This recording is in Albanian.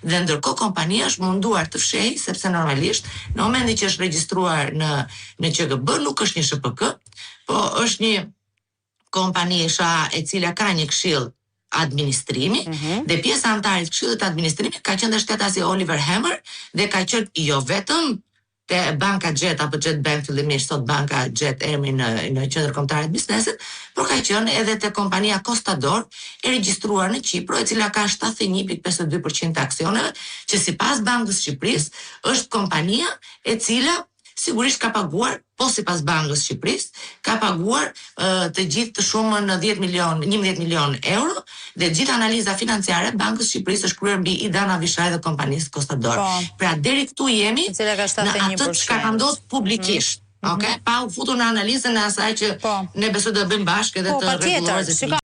Dhe ndërkohë kompania është munduar të fshehë sepse normalisht në momentin që është regjistruar në QGB nuk është një SHPK, po është një kompani SHA e cila ka një këshill administrimi dhe pjesa antare e këshillit administrimit ka qenë shtetasi Oliver Hammer dhe ka qenë jo vetëm te Banka Jet apo Jet Bank fillimisht sot Banka Jet emri në qendër kombëtare të biznesit, por ka qenë edhe te kompania Costador e regjistruar në Kipro, e cila ka 71.52% të aksioneve, që sipas Bankës së Shqipërisë është kompania e cila sigurisht ka paguar, po sipas Bankës së Shqipërisë, ka paguar të gjithë të shumën 11 milion euro dhe gjithë analiza financiare Bankës së Shqipërisë është kryer mbi Idana Vishaj dhe kompanisë Costador. Pra deri këtu jemi në atë që ka ndodhur publikisht. Pa u futur në analizën e asaj që ne besoj do bëjmë bashkë edhe të rregulluar.